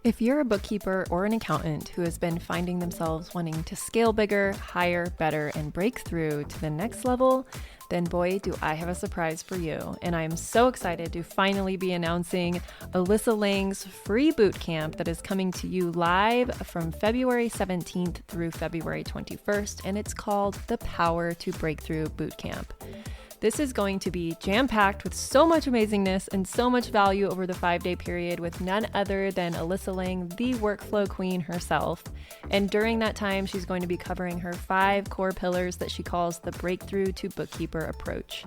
If you're a bookkeeper or an accountant who has been finding themselves wanting to scale bigger, higher, better, and break through to the next level, then boy, do I have a surprise for you. And I am so excited to finally be announcing Alyssa Lang's free bootcamp that is coming to you live from February 17th through February 21st, and it's called the Power to Breakthrough Bootcamp. This is going to be jam-packed with so much amazingness and so much value over the 5-day period with none other than Alyssa Lang, the workflow queen herself. And during that time, she's going to be covering her 5 core pillars that she calls the Breakthrough to Bookkeeper approach.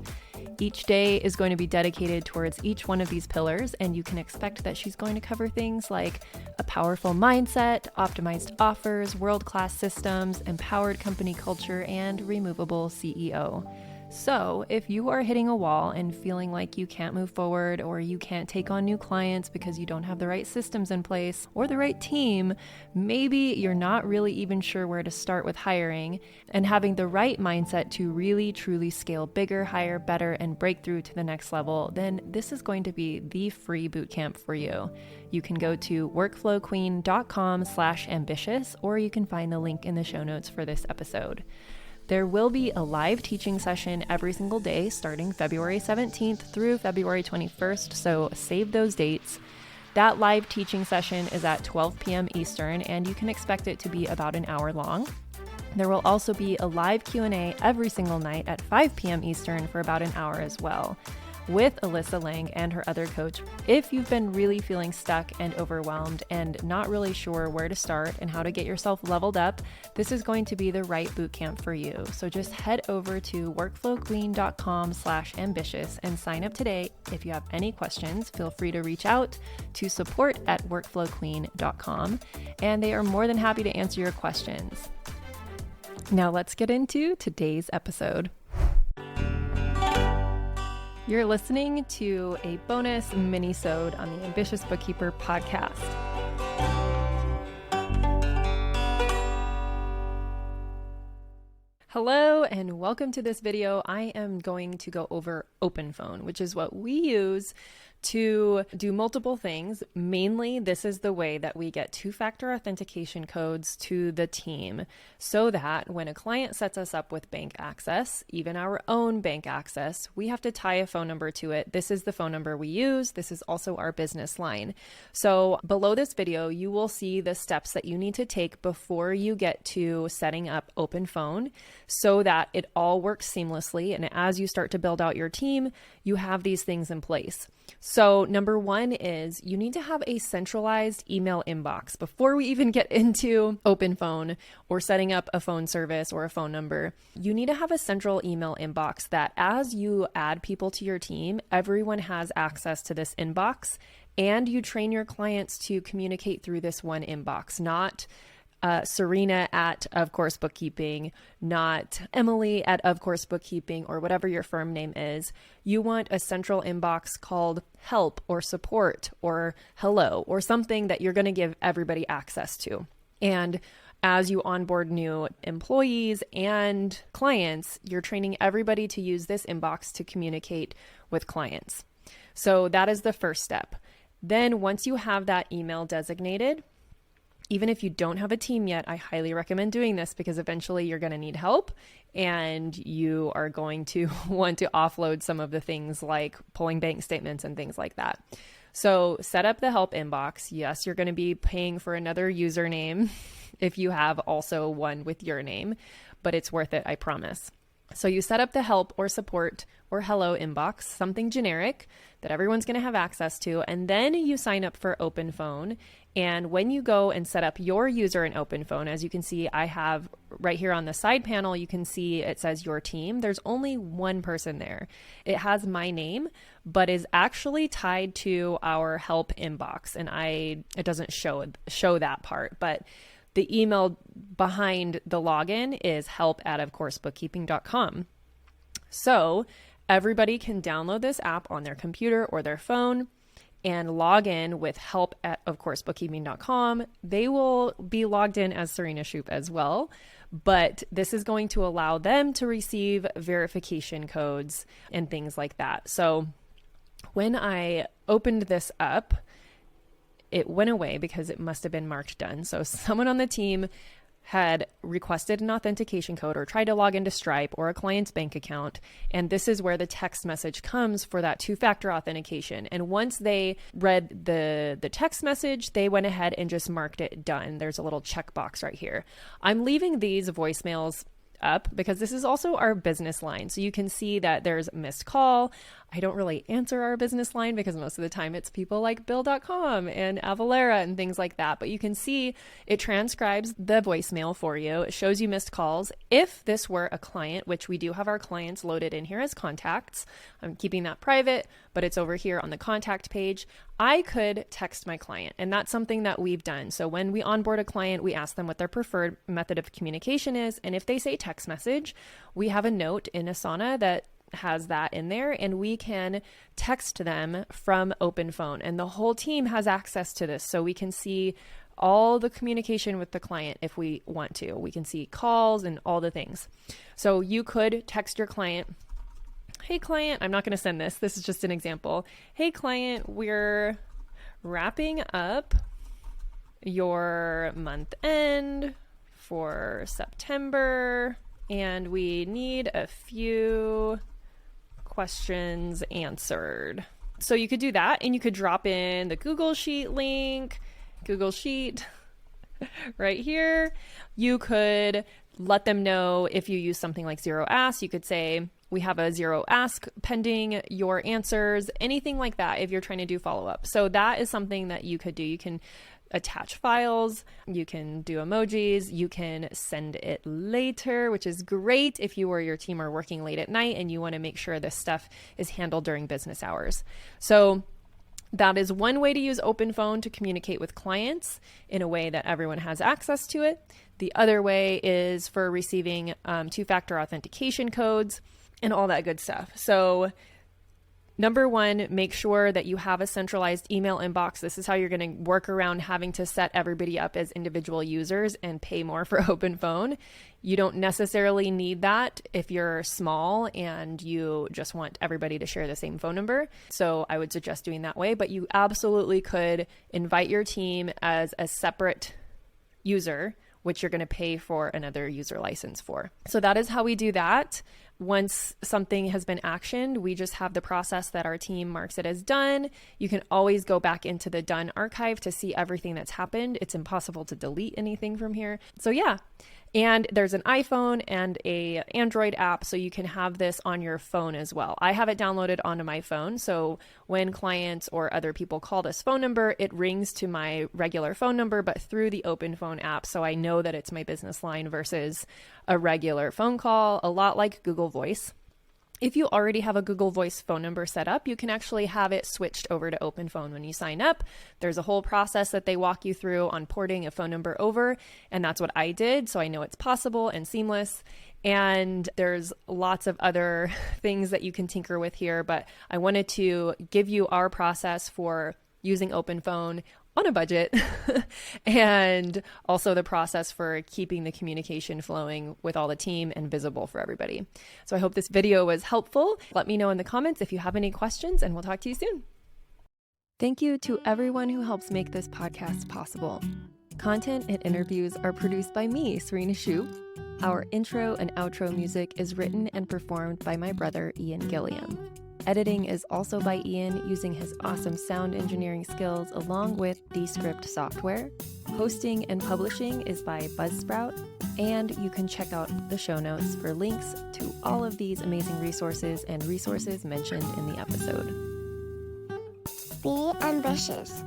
Each day is going to be dedicated towards each one of these pillars, and you can expect that she's going to cover things like a powerful mindset, optimized offers, world-class systems, empowered company culture, and removable CEO. So if you are hitting a wall and feeling like you can't move forward or you can't take on new clients because you don't have the right systems in place or the right team, maybe you're not really even sure where to start with hiring and having the right mindset to really truly scale bigger, higher, better, and break through to the next level, then this is going to be the free bootcamp for you. You can go to workflowqueen.com/ambitious, or you can find the link in the show notes for this episode. There will be a live teaching session every single day starting February 17th through February 21st, so save those dates. That live teaching session is at 12 p.m. Eastern, and you can expect it to be about an hour long. There will also be a live Q&A every single night at 5 p.m. Eastern for about an hour as well, with Alyssa Lang and her other coach. If you've been really feeling stuck and overwhelmed and not really sure where to start and how to get yourself leveled up, this is going to be the right bootcamp for you. So just head over to workflowqueen.com/ambitious and sign up today. If you have any questions, feel free to reach out to support@workflowqueen.com, and they are more than happy to answer your questions. Now let's get into today's episode. You're listening to a bonus mini-sode on the Ambitious Bookkeeper podcast. Hello and welcome to this video. I am going to go over OpenPhone, which is what we use to do multiple things. Mainly, this is the way that we get 2-factor authentication codes to the team so that when a client sets us up with bank access, even our own bank access, we have to tie a phone number to it. This is the phone number we use. This is also our business line. So below this video, you will see the steps that you need to take before you get to setting up OpenPhone so that it all works seamlessly. And as you start to build out your team, you have these things in place. So number 1 is you need to have a centralized email inbox. Before we even get into OpenPhone or setting up a phone service or a phone number, you need to have a central email inbox that as you add people to your team, everyone has access to this inbox, and you train your clients to communicate through this one inbox, not Serena at Of Course Bookkeeping, not Emily at Of Course Bookkeeping, or whatever your firm name is. You want a central inbox called help or support or hello or something that you're going to give everybody access to. And as you onboard new employees and clients, you're training everybody to use this inbox to communicate with clients. So that is the first step. Then once you have that email designated, even if you don't have a team yet, I highly recommend doing this because eventually you're going to need help and you are going to want to offload some of the things like pulling bank statements and things like that. So set up the help inbox. Yes, you're going to be paying for another username if you have also one with your name, but it's worth it, I promise. So you set up the help or support or hello inbox, something generic that everyone's going to have access to, and then you sign up for OpenPhone. And when you go and set up your user in OpenPhone, as you can see, I have right here on the side panel, you can see it says your team. There's only one person there. It has my name, but is actually tied to our help inbox. And it doesn't show that part, but the email behind the login is help@ofcoursebookkeeping.com. So everybody can download this app on their computer or their phone, and log in with help at, of course, bookkeeping.com. They will be logged in as Serena Shoup as well, but this is going to allow them to receive verification codes and things like that. So when I opened this up, it went away because it must have been marked done. So someone on the team had requested an authentication code or tried to log into Stripe or a client's bank account. And this is where the text message comes for that two-factor authentication. And once they read the text message, they went ahead and just marked it done. There's a little checkbox right here. I'm leaving these voicemails up because this is also our business line. So you can see that there's missed call. I don't really answer our business line because most of the time it's people like Bill.com and Avalara and things like that. But you can see it transcribes the voicemail for you. It shows you missed calls. If this were a client, which we do have our clients loaded in here as contacts, I'm keeping that private, but it's over here on the contact page. I could text my client, and that's something that we've done. So when we onboard a client, we ask them what their preferred method of communication is. And if they say text message, we have a note in Asana that has that in there, and we can text them from OpenPhone, and the whole team has access to this, so we can see all the communication with the client if we want to. We can see calls and all the things. So you could text your client, hey client, I'm not going to send this. This is just an example. Hey client, we're wrapping up your month end for September, and we need a few questions answered. So you could do that, and you could drop in the Google Sheet link, Google Sheet right here. You could let them know if you use something like Zero Ask. You could say, we have a Zero Ask pending your answers, anything like that if you're trying to do follow-up. So that is something that you could do. You can attach files, you can do emojis, you can send it later, which is great if you or your team are working late at night and you want to make sure this stuff is handled during business hours. So that is one way to use OpenPhone to communicate with clients in a way that everyone has access to it. The other way is for receiving two-factor authentication codes and all that good stuff. So number one, make sure that you have a centralized email inbox. This is how you're going to work around having to set everybody up as individual users and pay more for OpenPhone. You don't necessarily need that if you're small and you just want everybody to share the same phone number. So I would suggest doing that way, but you absolutely could invite your team as a separate user, which you're going to pay for another user license for. So that is how we do that. Once something has been actioned, we just have the process that our team marks it as done. You can always go back into the done archive to see everything that's happened. It's impossible to delete anything from here. So yeah. And there's an iPhone and a Android app, so you can have this on your phone as well. I have it downloaded onto my phone, so when clients or other people call this phone number, it rings to my regular phone number, but through the OpenPhone app, so I know that it's my business line versus a regular phone call, a lot like Google Voice. If you already have a Google Voice phone number set up, you can actually have it switched over to OpenPhone when you sign up. There's a whole process that they walk you through on porting a phone number over, and that's what I did, so I know it's possible and seamless. And there's lots of other things that you can tinker with here, but I wanted to give you our process for using OpenPhone on a budget and also the process for keeping the communication flowing with all the team and visible for everybody. So I hope this video was helpful. Let me know in the comments if you have any questions, and we'll talk to you soon. Thank you to everyone who helps make this podcast possible. Content and interviews are produced by me, Serena Shoup. Our intro and outro music is written and performed by my brother, Ian Gilliam. Editing is also by Ian using his awesome sound engineering skills along with Descript software. Hosting and publishing is by Buzzsprout, and you can check out the show notes for links to all of these amazing resources and resources mentioned in the episode. Be ambitious.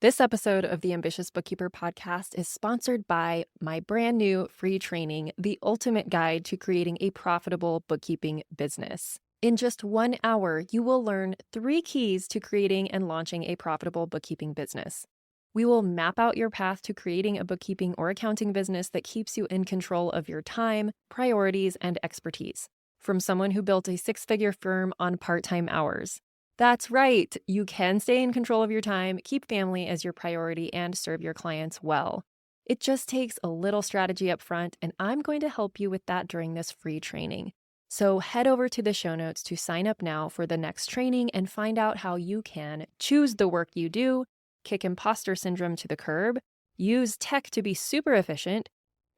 This episode of the Ambitious Bookkeeper podcast is sponsored by my brand new free training, The Ultimate Guide to Creating a Profitable Bookkeeping Business. In just 1 hour, you will learn 3 keys to creating and launching a profitable bookkeeping business. We will map out your path to creating a bookkeeping or accounting business that keeps you in control of your time, priorities, and expertise. from someone who built a six-figure firm on part-time hours. That's right. You can stay in control of your time, keep family as your priority, and serve your clients well. It just takes a little strategy up front, and I'm going to help you with that during this free training. So head over to the show notes to sign up now for the next training and find out how you can choose the work you do, kick imposter syndrome to the curb, use tech to be super efficient,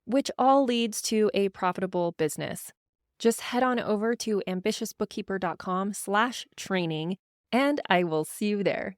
which all leads to a profitable business. Just head on over to ambitiousbookkeeper.com/training, and I will see you there.